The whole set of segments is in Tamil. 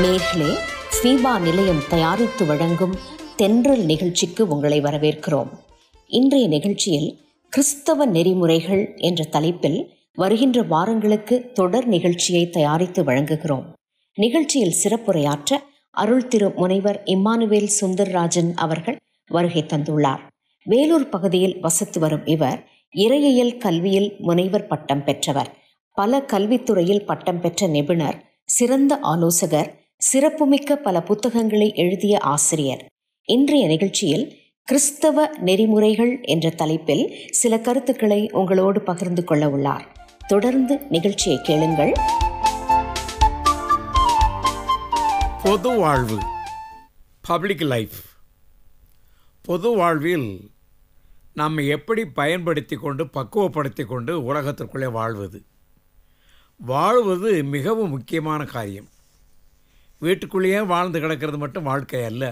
நேர்களே, ஃபீபா நிலையம் தயாரித்து வழங்கும் தென்றல் நிகழ்ச்சிக்கு உங்களை வரவேற்கிறோம். இன்றைய நிகழ்ச்சியில் கிறிஸ்தவ நெறிமுறைகள் என்ற தலைப்பில் வருகின்ற வாரங்களுக்கு தொடர் நிகழ்ச்சியை தயாரித்து வழங்குகிறோம். நிகழ்ச்சியில் சிறப்புரையாற்ற அருள் திரு முனைவர் இம்மானுவேல் சுந்தர்ராஜன் அவர்கள் வருகை தந்துள்ளார். வேலூர் பகுதியில் வசித்து வரும் இவர் இறையியல் கல்வியில் முனைவர் பட்டம் பெற்றவர். பல கல்வித்துறையில் பட்டம் பெற்ற நிபுணர், சிறந்த ஆலோசகர், சிறப்புமிக்க பல புத்தகங்களை எழுதிய ஆசிரியர். இன்றைய நிகழ்ச்சியில் கிறிஸ்தவ நெறிமுறைகள் என்ற தலைப்பில் சில கருத்துக்களை உங்களோடு பகிர்ந்து கொள்ள உள்ளார். தொடர்ந்து நிகழ்ச்சியை கேளுங்கள். பொது வாழ்வு, பப்ளிக் லைஃப். பொது வாழ்வில் நாம் எப்படி பயன்படுத்தி கொண்டு பக்குவப்படுத்தி கொண்டு உலகத்திற்குள்ளே வாழ்வது மிகவும் முக்கியமான காரியம். வீட்டுக்குள்ளேயே வாழ்ந்து கிடக்கிறது மட்டும் வாழ்க்கை அல்ல.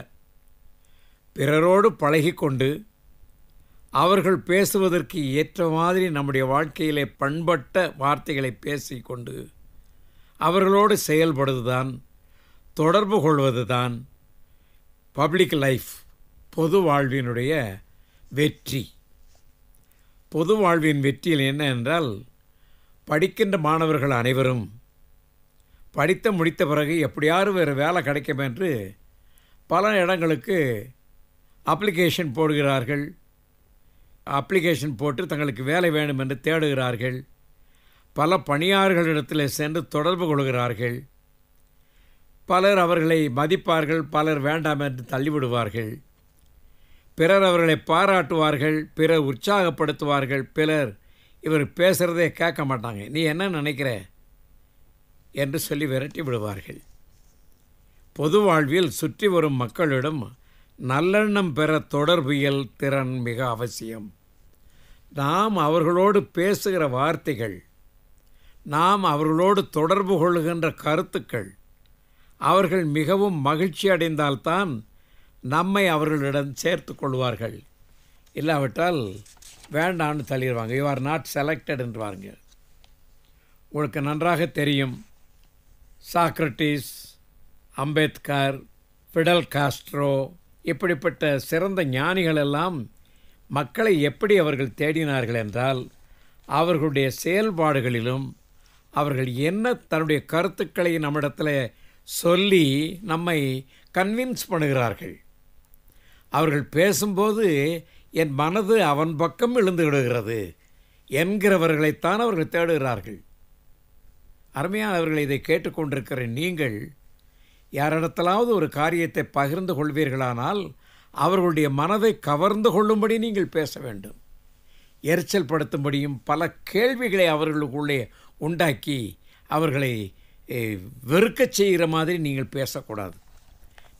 பிறரோடு பழகிக்கொண்டு அவர்கள் பேசுவதற்கு ஏற்ற மாதிரி நம்முடைய வாழ்க்கையிலே பண்பட்ட வார்த்தைகளை பேசிக்கொண்டு அவர்களோடு செயல்படுவதுதான், தொடர்பு கொள்வதுதான் பப்ளிக் லைஃப், பொது வாழ்வினுடைய வெற்றி. பொது வாழ்வின் வெற்றியில் என்ன என்றால், படிக்கின்ற மாணவர்கள் அனைவரும் படித்து முடித்த பிறகு எப்படியாவது வேறு வேலை கிடைக்கும் என்று பல இடங்களுக்கு அப்ளிகேஷன் போடுகிறார்கள். அப்ளிகேஷன் போட்டு தங்களுக்கு வேலை வேண்டும் என்று தேடுகிறார்கள். பல பணியாளர்களிடத்தில் சென்று தொடர்பு கொள்கிறார்கள். பலர் அவர்களை மதிப்பார்கள், பலர் வேண்டாம் என்று தள்ளிவிடுவார்கள். பிறர் அவர்களை பாராட்டுவார்கள், பிறர் உற்சாகப்படுத்துவார்கள், பிறர் இவர் பேசுகிறதே கேட்க மாட்டாங்க, நீ என்ன நினைக்கிற என்று சொல்லி விரட்டி விடுவார்கள். பொது வாழ்வில் சுற்றி வரும் மக்களிடம் நல்லெண்ணம் பெற தொடர்பியல் திறன் மிக அவசியம். நாம் அவர்களோடு பேசுகிற வார்த்தைகள், நாம் அவர்களோடு தொடர்பு கொள்ளுகின்ற கருத்துக்கள், அவர்கள் மிகவும் மகிழ்ச்சி அடைந்தால்தான் நம்மை அவர்களிடம் சேர்த்து கொள்வார்கள். இல்லாவிட்டால் வேண்டான்னு தள்ளிடுவாங்க. யூ ஆர் நாட் செலக்டட் என்றுவாங்க. உங்களுக்கு நன்றாக தெரியும், சாக்ரட்டிஸ், அம்பேத்கர், ஃபிடல் காஸ்ட்ரோ இப்படிப்பட்ட சிறந்த ஞானிகள் எல்லாம் மக்களை எப்படி அவர்கள் தேடினார்கள் என்றால், அவர்களுடைய செயல்பாடுகளிலும் அவர்கள் என்ன தன்னுடைய கருத்துக்களை நம்மிடத்தில் சொல்லி நம்மை கன்வின்ஸ் பண்ணுகிறார்கள். அவர்கள் பேசும்போது என் மனது அவன் பக்கம் எழுந்து விடுகிறது என்கிறவர்களைத்தான் அவர்கள் தேடுகிறார்கள். அருமையானவர்களை, இதை கேட்டுக்கொண்டிருக்கிற நீங்கள் யாரிடத்திலாவது ஒரு காரியத்தை பகிர்ந்து கொள்வீர்களானால் அவர்களுடைய மனதை கவர்ந்து கொள்ளும்படி நீங்கள் பேச வேண்டும். எரிச்சல் படுத்தும்படியும் பல கேள்விகளை அவர்களுக்குள்ளே உண்டாக்கி அவர்களை வெறுக்கச் செய்கிற மாதிரி நீங்கள் பேசக்கூடாது.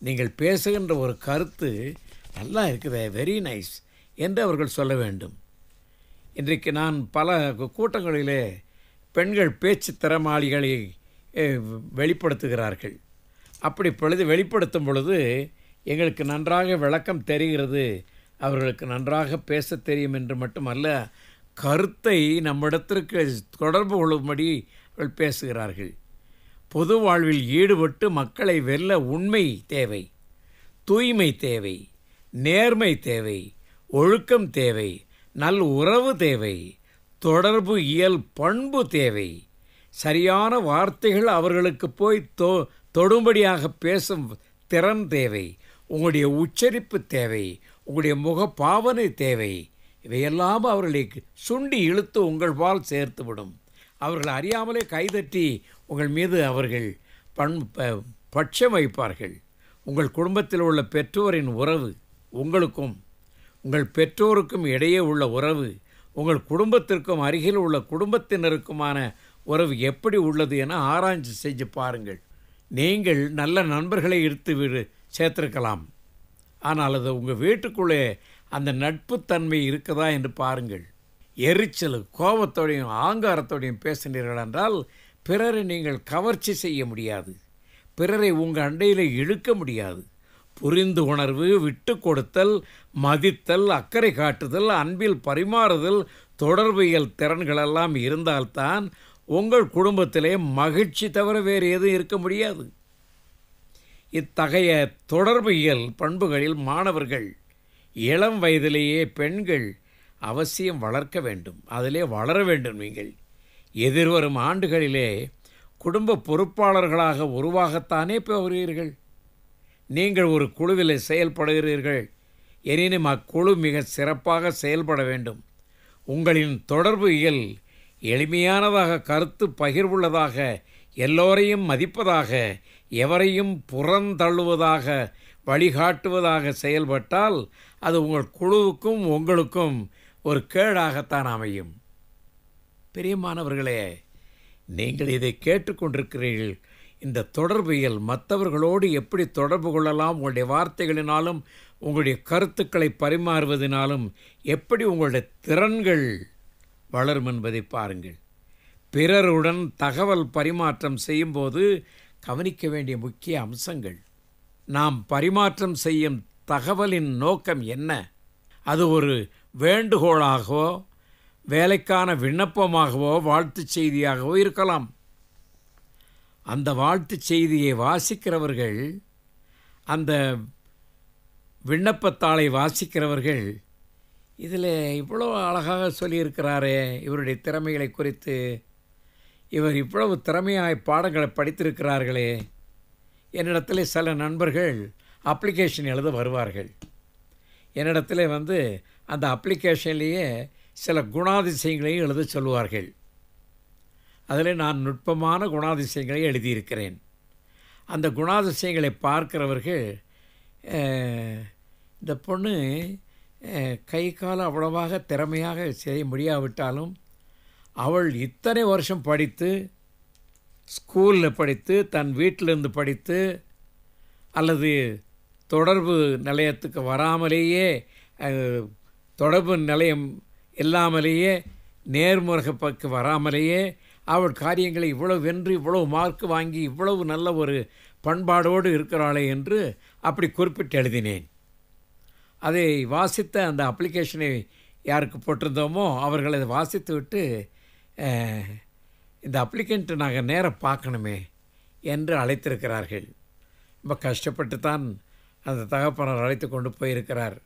நீங்கள் பேசுகின்ற ஒரு கருத்து நல்லா இருக்குது, வெரி நைஸ் என்று அவர்கள் சொல்ல வேண்டும். இன்றைக்கு நான் பல கூட்டங்களிலே பெண்கள் பேச்சு திறமாளிகளை வெளிப்படுத்துகிறார்கள். அப்படி பொழுது வெளிப்படுத்தும் பொழுது எங்களுக்கு நன்றாக விளக்கம் தெரிகிறது, அவர்களுக்கு நன்றாக பேச தெரியும் என்று மட்டுமல்ல, கருத்தை நம்மிடத்திற்கு தொடர்பு கொள்ளும்படி அவர்கள் பேசுகிறார்கள். பொது வாழ்வில் ஈடுபட்டு மக்களை வெல்ல உண்மை தேவை, தூய்மை தேவை, நேர்மை தேவை, ஒழுக்கம் தேவை, நல் உறவு தேவை, தொடர்பு இயல் பண்பு தேவை, சரியான வார்த்தைகள் அவர்களுக்கு போய் தொடும்படியாக பேசும் திறன் தேவை, உங்களுடைய உச்சரிப்பு தேவை, உங்களுடைய முக பாவனை தேவை. இவையெல்லாம் அவர்களை சுண்டி இழுத்து உங்கள் பால் சேர்த்துவிடும். அவர்கள் அறியாமலே கைதட்டி உங்கள் மீது அவர்கள் பட்சம் வைப்பார்கள். உங்கள் குடும்பத்தில் உள்ள பெற்றோரின் உறவு, உங்களுக்கும் உங்கள் பெற்றோருக்கும் இடையே உள்ள உறவு, உங்கள் குடும்பத்திற்கும் அருகில் உள்ள குடும்பத்தினருக்குமான உறவு எப்படி உள்ளது என ஆராய்ச்சி செஞ்சு பாருங்கள். நீங்கள் நல்ல நண்பர்களை எடுத்து சேர்த்திருக்கலாம், ஆனால் அது உங்கள் வீட்டுக்குள்ளே அந்த நட்புத்தன்மை இருக்குதா என்று பாருங்கள். எரிச்சல், கோபத்தோடையும் ஆங்காரத்தோடையும் பேசினீர்கள் என்றால் பிறரை நீங்கள் கவர்ச்சி செய்ய முடியாது, பிறரை உங்கள் அண்டையில் இழுக்க முடியாது. புரிந்து உணர்வு, விட்டு கொடுத்தல், மதித்தல், அக்கறை காட்டுதல், அன்பில் பரிமாறுதல், தொடர்பியல் திறன்களெல்லாம் இருந்தால்தான் உங்கள் குடும்பத்திலே மகிழ்ச்சி தவிர வேறு எதுவும் இருக்க முடியாது. இத்தகைய தொடர்பியல் பண்புகளில் மாணவர்கள் இளம் வயதிலேயே பெண்கள் அவசியம் வளர்க்க வேண்டும், அதிலே வளர வேண்டும். நீங்கள் எதிர்வரும் ஆண்டுகளிலே குடும்ப பொறுப்பாளர்களாக உருவாகத்தானே போகிறீர்கள். நீங்கள் ஒரு குழுவில் செயல்படுகிறீர்கள். எனினும் அக்குழு மிக சிறப்பாக செயல்பட வேண்டும். உங்களின் தொடர்பு இயல் எளிமையானதாக, கருத்து பகிர்வுள்ளதாக, எல்லோரையும் மதிப்பதாக, எவரையும் புறந்தள்ளுவதாக, வழிகாட்டுவதாக செயல்பட்டால் அது உங்கள் குழுவுக்கும் உங்களுக்கும் ஒரு கேடாகத்தான் அமையும். பிரியமானவர்களே, நீங்கள் இதை கேட்டுக்கொண்டிருக்கிறீர்கள். இந்த தொடர்பியல் மற்றவர்களோடு எப்படி தொடர்பு கொள்ளலாம், உங்களுடைய வார்த்தைகளினாலும் உங்களுடைய கருத்துக்களை பரிமாறுவதனாலும் எப்படி உங்களுடைய திறன்கள் வளரும் என்பதை பாருங்கள். பிறருடன் தகவல் பரிமாற்றம் செய்யும்போது கவனிக்க வேண்டிய முக்கிய அம்சங்கள். நாம் பரிமாற்றம் செய்யும் தகவலின் நோக்கம் என்ன? அது ஒரு வேண்டுகோளாகவோ, வேலைக்கான விண்ணப்பமாகவோ, வாழ்த்துச் செய்தியாகவோ இருக்கலாம். அந்த வாழ்த்துச் செய்தியை வாசிக்கிறவர்கள், அந்த விண்ணப்பத்தாளை வாசிக்கிறவர்கள், இதில் இவ்வளோ அழகாக சொல்லியிருக்கிறாரே இவருடைய திறமைகளை குறித்து, இவர் இவ்வளவு திறமையாய் பாடங்களை படித்திருக்கிறார்களே. என்னிடத்தில் சில நண்பர்கள் அப்ளிகேஷன் எழுத வருவார்கள். என்னிடத்தில் அந்த அப்ளிகேஷன்லேயே சில குணாதிசயங்களையும் எழுத சொல்லுவார்கள். அதில் நான் நுட்பமான குணாதிசயங்களை எழுதியிருக்கிறேன். அந்த குணாதிசயங்களை பார்க்கிறவர்கள், இந்த பொண்ணு கை காலம் அவ்வளவாக திறமையாக செய்ய முடியாவிட்டாலும் அவள் இத்தனை வருஷம் படித்து, ஸ்கூலில் படித்து, தன் வீட்டிலிருந்து படித்து, அல்லது தொடர்பு நிலையத்துக்கு வராமலேயே, தொடர்பு நிலையம் இல்லாமலேயே, நேர்முகப்புக்கு வராமலேயே அவள் காரியங்களை இவ்வளவு வென்று, இவ்வளவு மார்க் வாங்கி, இவ்வளவு நல்ல ஒரு பண்பாடோடு இருக்கிறாளே என்று அப்படி குறிப்பிட்டு எழுதினேன். அதை வாசித்த அந்த அப்ளிகேஷனை யாருக்கு போட்டிருந்தோமோ அவர்கள் அதை வாசித்து விட்டு, இந்த அப்ளிகண்ட்டை நாங்கள் நேராக பார்க்கணுமே என்று அழைத்திருக்கிறார்கள். ரொம்ப கஷ்டப்பட்டு தான் அந்த தகப்பனர் அழைத்து கொண்டு போயிருக்கிறார்.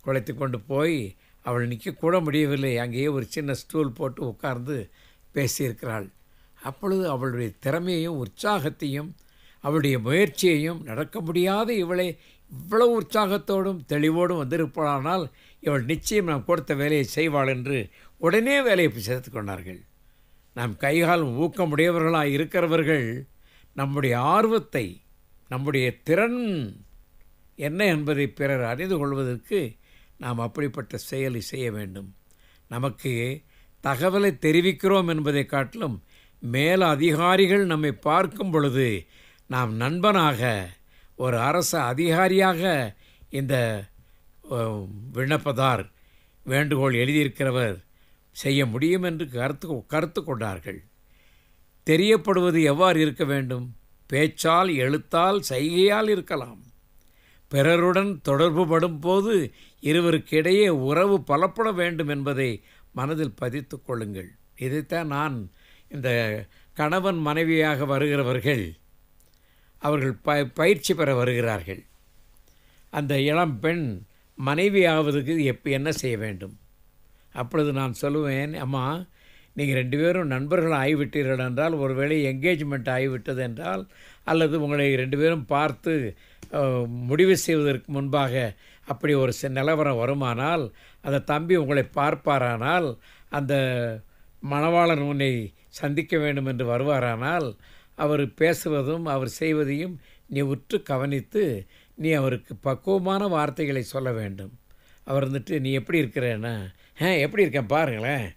குழைத்து கொண்டு போய் அவள் நிற்கக்கூட முடியவில்லை. அங்கேயே ஒரு சின்ன ஸ்டூல் போட்டு உட்கார்ந்து பேசியிருக்கிறாள். அப்பொழுது அவளுடைய திறமையையும் உற்சாகத்தையும் அவளுடைய முயற்சியையும், நடக்க முடியாத இவளை இவ்வளவு உற்சாகத்தோடும் தெளிவோடும் வந்திருப்பானால் இவள் நிச்சயம் நாம் கொடுத்த வேலையை செய்வாள் என்று உடனே வேலையை சேர்த்து கொண்டார்கள். நாம் கைகால் ஊக்கமுடையவர்களாக இருக்கிறவர்கள் நம்முடைய ஆர்வத்தை, நம்முடைய திறன் என்ன என்பதை பிறர் அறிந்து கொள்வதற்கு நாம் அப்படிப்பட்ட செயலை செய்ய வேண்டும். நமக்கு தகவலை தெரிவிக்கிறோம் என்பதை காட்டிலும் மேல அதிகாரிகள் நம்மை பார்க்கும் பொழுது நாம் நண்பனாக, ஒரு அரசு அதிகாரியாக இந்த விண்ணப்பதார், வேண்டுகோள் எழுதியிருக்கிறவர் செய்ய முடியும் என்று கருத்து கொண்டார்கள். தெரியப்படுவது எவ்வாறு இருக்க வேண்டும்? பேச்சால், எழுத்தால், செய்கையால் இருக்கலாம். பிறருடன் தொடர்பு படும் போது இருவருக்கிடையே உறவு பலப்பட வேண்டும் என்பதை மனதில் பதித்து கொள்ளுங்கள். இதைத்தான் நான் இந்த கணவன் மனைவியாக வருகிறவர்கள் அவர்கள் பயிற்சி பெற வருகிறார்கள். அந்த இளம் பெண் மனைவியாவதுக்கு என்ன செய்ய வேண்டும்? அப்பொழுது நான் சொல்லுவேன், அம்மா நீங்கள் 2 பேரும் நண்பர்கள் ஆகிவிட்டீர்கள் என்றால், ஒருவேளை என்கேஜ்மெண்ட் ஆகிவிட்டது என்றால், அல்லது உங்களை 2 பேரும் பார்த்து முடிவு செய்வதற்கு முன்பாக அப்படி ஒரு நிலவரம் வருமானால், அந்த தம்பி உங்களை பார்ப்பாரானால், அந்த மணவாளன் உன்னை சந்திக்க வேண்டும் என்று வருவாரானால், அவர் பேசுவதும் அவர் செய்வதையும் நீ உற்று கவனித்து நீ அவருக்கு பக்குவமான வார்த்தைகளை சொல்ல வேண்டும். அவர் நீ எப்படி இருக்கிறேன்னா, எப்படி இருக்கேன் பாருங்களேன்,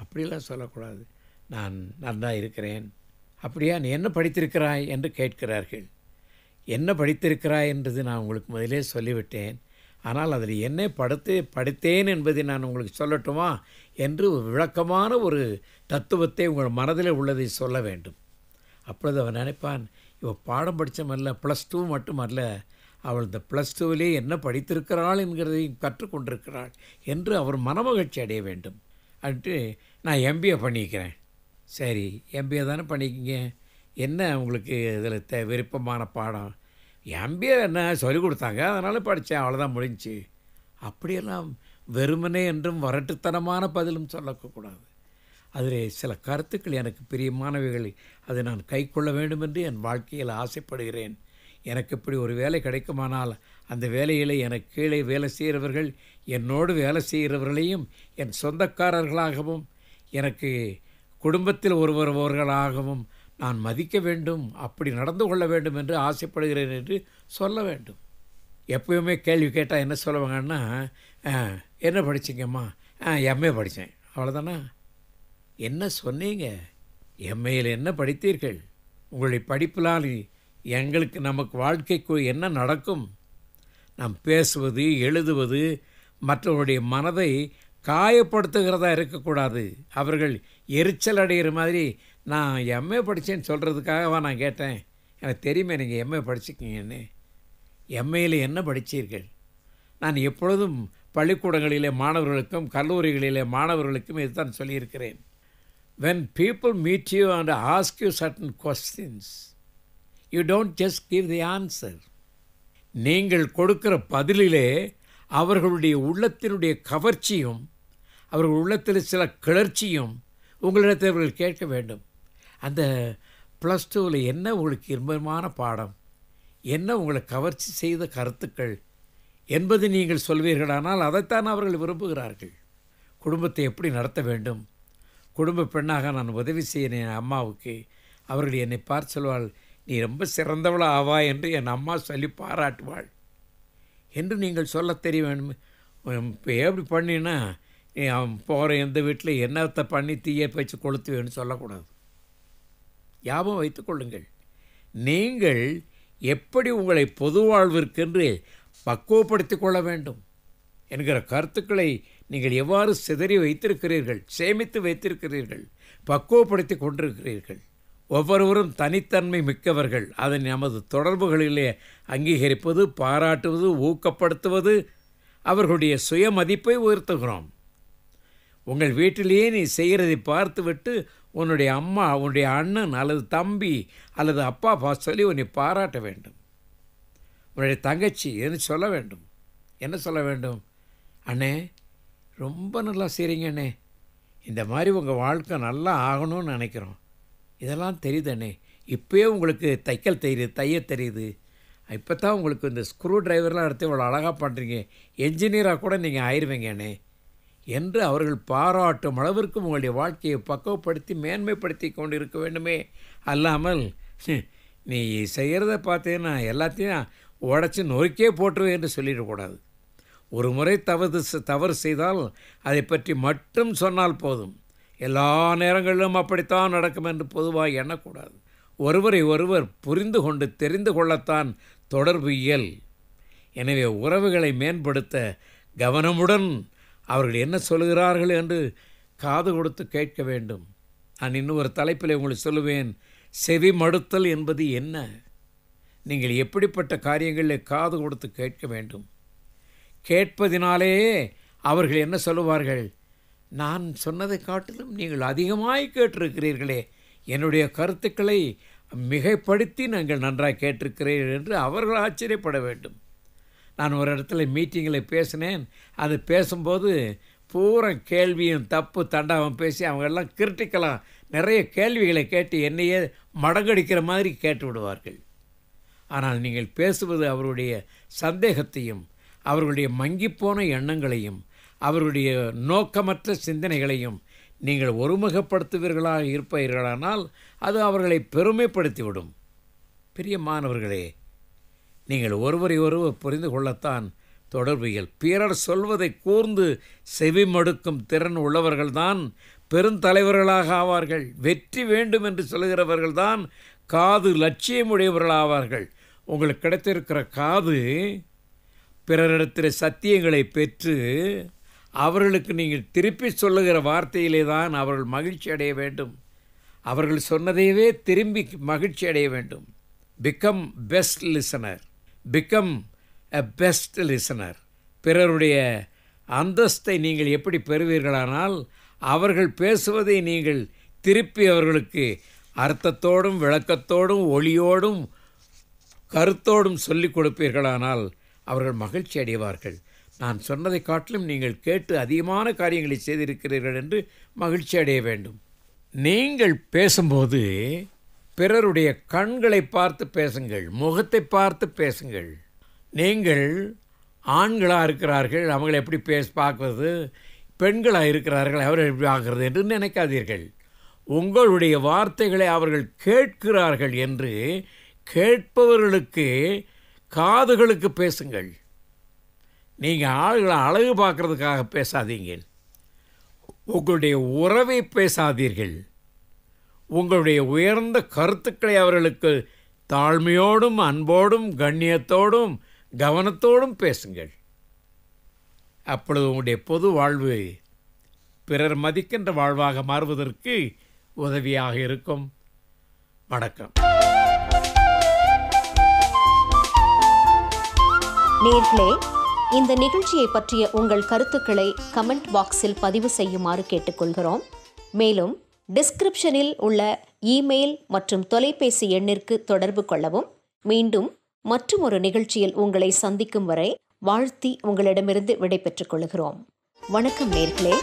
அப்படிலாம் சொல்லக்கூடாது. நான் நல்லா இருக்கிறேன். அப்படியா, நீ என்ன படித்திருக்கிறாய் என்று கேட்கிறார்கள். என்ன படித்திருக்கிறாய் என்றது நான் உங்களுக்கு முதலே சொல்லிவிட்டேன். ஆனால் அதில் என்ன படித்தேன் என்பதை நான் உங்களுக்கு சொல்லட்டுமா என்று விளக்கமான ஒரு தத்துவத்தை உங்கள் மனதில் உள்ளதை சொல்ல வேண்டும். அப்பொழுது அவன் நினைப்பான், இவள் பாடம் படித்தமல்ல, +2 மட்டுமல்ல, அவள் இந்த +2விலே என்ன படித்திருக்கிறாள் என்கிறதையும் கற்றுக்கொண்டிருக்கிறாள் என்று அவர் மனமகிழ்ச்சி அடைய வேண்டும். அன்ட்டு நான் MBA பண்ணிக்கிறேன். சரி, MBA தானே பண்ணிக்கிங்க, என்ன உங்களுக்கு இதில் விருப்பமான பாடம்? எம்பிஏ என்ன சொல்லிக் கொடுத்தாங்க, அதனால் படித்தேன், அவ்வளோதான் முடிஞ்சுச்சு. அப்படியெல்லாம் வெறுமனே என்றும் வரட்டுத்தனமான பதிலும் சொல்லக்கூடாது. அதில் சில கருத்துக்கள் எனக்கு பிரியமானவைகளை அதை நான் கைக்கொள்ள வேண்டும் என்று என் வாழ்க்கையில் ஆசைப்படுகிறேன். எனக்கு இப்படி ஒரு வேலை கிடைக்குமானால் அந்த வேலையில் எனக்கு கீழே வேலை செய்கிறவர்கள், என்னோடு வேலை செய்கிறவர்களையும் என் சொந்தக்காரர்களாகவும் எனக்கு குடும்பத்தில் ஒருவர்களாகவும் நான் மதிக்க வேண்டும், அப்படி நடந்து கொள்ள வேண்டும் என்று ஆசைப்படுகிறேன் என்று சொல்ல வேண்டும். எப்போயுமே கேள்வி கேட்டால் என்ன சொல்லுவாங்கன்னா, என்ன படிச்சிங்கம்மா? எம்ஏ படித்தேன். அவ்வளோதானா? என்ன சொன்னீங்க? எம்ஏயில் என்ன படித்தீர்கள்? உங்களுடைய படிப்பினால் எங்களுக்கு நமக்கு வாழ்க்கைக்கு என்ன நடக்கும்? நாம் பேசுவது, எழுதுவது மற்றவருடைய மனதை காயப்படுத்துகிறதா இருக்கக்கூடாது. அவர்கள் எரிச்சல் அடைகிற மாதிரி நான் எம்ஏ படித்தேன்னு சொல்கிறதுக்காகவா நான் கேட்டேன்? எனக்கு தெரியுமே நீங்கள் எம்ஏ படிச்சிருக்கீங்கன்னு. எம்ஏயில் என்ன படித்தீர்கள்? நான் எப்பொழுதும் பள்ளிக்கூடங்களிலே மாணவர்களுக்கும் கல்லூரிகளிலே மாணவர்களுக்கும் இதுதான் சொல்லியிருக்கிறேன். When people meet you and ask you certain questions, you don't just give the answer. நீங்கள் கொடுக்கிற பதிலிலே அவர்களுடைய உள்ளத்தினுடைய கவர்ச்சியும் அவர்கள் உள்ளத்தில் சில கிளர்ச்சியும் உங்களிடத்தில் அவர்கள் கேட்க வேண்டும். அந்த ப்ளஸ் டூவில் என்ன உங்களுக்கு இன்பமான பாடம், என்ன உங்களை கவர்ச்சி செய்த கருத்துக்கள் என்பது நீங்கள் சொல்வீர்களானால் அதைத்தான் அவர்கள் விரும்புகிறார்கள். குடும்பத்தை எப்படி நடத்த வேண்டும், குடும்ப பெண்ணாக நான் உதவி செய்ய என் அம்மாவுக்கு அவர்கள் என்னை பார்த்து சொல்வாள், நீ ரொம்ப சிறந்தவளா ஆவா என்று என் அம்மா சொல்லி பாராட்டுவாள் என்று நீங்கள் சொல்ல தெரிய வேண்டும். இப்போ எப்படி பண்ணினா அவன் போகிற எந்த வீட்டில் என்னத்தை பண்ணி தீயை வச்சு கொளுத்துவேன்னு சொல்லக்கூடாது. ஞாபகம் வைத்துக் கொள்ளுங்கள், நீங்கள் எப்படி உங்களை பொது வாழ்விற்கென்று பக்குவப்படுத்தி கொள்ள வேண்டும் என்கிற கருத்துக்களை நீங்கள் எவ்வாறு சிதறி வைத்திருக்கிறீர்கள், சேமித்து வைத்திருக்கிறீர்கள், பக்குவப்படுத்தி கொண்டிருக்கிறீர்கள். ஒவ்வொருவரும் தனித்தன்மை மிக்கவர்கள். அதை நமது தொடர்புகளிலே அங்கீகரிப்பது, பாராட்டுவது, ஊக்கப்படுத்துவது, அவர்களுடைய சுய மதிப்பை உயர்த்துகிறோம். உங்கள் வீட்டிலேயே நீ செய்கிறதை பார்த்துவிட்டு உன்னுடைய அம்மா, உன்னுடைய அண்ணன் அல்லது தம்பி அல்லது அப்பா சொல்லி உன்னை பாராட்ட வேண்டும். உன்னுடைய தங்கச்சி என்று சொல்ல வேண்டும். என்ன சொல்ல வேண்டும்? அண்ணே ரொம்ப நல்லா செய்கிறீங்க அண்ணே, இந்த மாதிரி உங்கள் வாழ்க்கை நல்லா ஆகணும்னு நினைக்கிறோம். இதெல்லாம் தெரியுது அண்ணே, இப்போயே உங்களுக்கு தைய தெரியுது. இப்போ தான் உங்களுக்கு இந்த ஸ்க்ரூ டிரைவர்லாம் எடுத்து இவ்வளோ அழகாக பண்ணுறீங்க, என்ஜினியராக கூட நீங்கள் ஆயிடுவீங்க அண்ணே என்று அவர்கள் பாராட்டும் அளவிற்கு உங்களுடைய வாழ்க்கையை பக்குவப்படுத்தி மேன்மைப்படுத்தி கொண்டு இருக்க வேண்டுமே. அல்லாமல் நீ செய்கிறத பார்த்தேன்னா எல்லாத்தையும் உடச்சி நொறுக்கே போட்டுருவேன் என்று சொல்லிடக்கூடாது. ஒரு முறை தவறு செய்தால் அதை பற்றி மட்டும் சொன்னால் போதும். எல்லா நேரங்களிலும் அப்படித்தான் நடக்கும் என்று பொதுவாக எண்ணக்கூடாது. ஒருவரை ஒருவர் புரிந்து கொண்டு தெரிந்து கொள்ளத்தான் தொடர்பு இயல். எனவே உறவுகளை மேம்படுத்த கவனமுடன் அவர்கள் என்ன சொல்கிறார்கள் என்று காது கொடுத்து கேட்க வேண்டும். நான் இன்னும் ஒரு தலைப்பில் உங்களுக்கு சொல்லுவேன், செவி மடுத்தல் என்பது என்ன, நீங்கள் எப்படிப்பட்ட காரியங்களில் காது கொடுத்து கேட்க வேண்டும். கேட்பதினாலேயே அவர்கள் என்ன சொல்லுவார்கள், நான் சொன்னதை காட்டிலும் நீங்கள் அதிகமாய் கேட்டிருக்கிறீர்களே, என்னுடைய கருத்துக்களை மிகைப்படுத்தி நீங்கள் நன்றாக கேட்டிருக்கிறீர்கள் என்று அவர்கள் ஆச்சரியப்பட வேண்டும். நான் ஒரு இடத்துல மீட்டிங்கில் பேசினேன். அது பேசும்போது பூரா கேள்வியும் தப்பு தண்டாவும் பேசி அவங்கெல்லாம் கிரிட்டிக்கலாக நிறைய கேள்விகளை கேட்டு என்னையே மடங்கடிக்கிற மாதிரி கேட்டு விடுவார்கள். ஆனால் நீங்கள் பேசுவது அவருடைய சந்தேகத்தையும் அவர்களுடைய மங்கிப்போன எண்ணங்களையும் அவர்களுடைய நோக்கமற்ற சிந்தனைகளையும் நீங்கள் ஒருமுகப்படுத்துவீர்களாக இருப்பீர்களானால் அது அவர்களை பெருமைப்படுத்திவிடும். பிரியமானவர்களே, நீங்கள் ஒருவரை ஒருவர் புரிந்து கொள்ளத்தான் தொடர்பியல். பிறர் சொல்வதை கூர்ந்து செவிமடுக்கும் திறன் உள்ளவர்கள்தான் பெருந்தலைவர்களாக ஆவார்கள். வெற்றி வேண்டும் என்று சொல்கிறவர்கள்தான் காது லட்சியமுடையவர்களாவார்கள். உங்களுக்கு கிடைத்திருக்கிற காது பிறரிடத்தில் சத்தியங்களை பெற்று அவர்களுக்கு நீங்கள் திருப்பி சொல்லுகிற வார்த்தையிலே தான் அவர்கள் மகிழ்ச்சி அடைய வேண்டும். அவர்கள் சொன்னதையவே திரும்பி மகிழ்ச்சி அடைய வேண்டும். பிகம் பெஸ்ட் லிசனர், பிகம் எ பெஸ்ட் லிசனர். பிறருடைய அந்தஸ்தை நீங்கள் எப்படி பெறுவீர்களானால் அவர்கள் பேசுவதை நீங்கள் திருப்பி அவர்களுக்கு அர்த்தத்தோடும் விளக்கத்தோடும் ஒளியோடும் கருத்தோடும் சொல்லிக் கொடுப்பீர்களானால் அவர்கள் மகிழ்ச்சி அடைவார்கள். நான் சொன்னதை காட்டிலும் நீங்கள் கேட்டு அதிகமான காரியங்களை செய்திருக்கிறீர்கள் என்று மகிழ்ச்சி அடைய வேண்டும். நீங்கள் பேசும்போது பிறருடைய கண்களை பார்த்து பேசுங்கள், முகத்தை பார்த்து பேசுங்கள். நீங்கள் ஆண்களாக இருக்கிறார்கள், அவங்களை எப்படி பார்க்குறது, பெண்களாக இருக்கிறார்கள், அவர்கள் எப்படி ஆகிறது என்று நினைக்காதீர்கள். உங்களுடைய வார்த்தைகளை அவர்கள் கேட்கிறார்கள் என்று கேட்பவர்களுக்கு காதுகளுக்கு பேசுங்கள். நீங்கள் ஆளுகளை அழகு பார்க்கறதுக்காக பேசாதீங்க. உங்களுடைய உறவை பேசாதீர்கள். உங்களுடைய உயர்ந்த கருத்துக்களை அவர்களுக்கு தாழ்மையோடும் அன்போடும் கண்ணியத்தோடும் கவனத்தோடும் பேசுங்கள். அப்பொழுது உங்களுடைய பொது வாழ்வு பிறர் மதிக்கின்ற வாழ்வாக மாறுவதற்கு உதவியாக இருக்கும். வணக்கம். நேயர்களே, இந்த நிகழ்ச்சியை பற்றிய உங்கள் கருத்துக்களை கமெண்ட் பாக்ஸில் பதிவு செய்யுமாறு கேட்டுக்கொள்கிறோம். மேலும் டிஸ்கிரிப்ஷனில் உள்ள இமெயில் மற்றும் தொலைபேசி எண்ணிற்கு தொடர்பு கொள்ளவும். மீண்டும் மற்றும் ஒரு நிகழ்ச்சியில் உங்களை சந்திக்கும் வரை வாழ்த்தி உங்களிடமிருந்து விடை பெற்றுக் கொள்கிறோம். வணக்கம் நேயர்களே.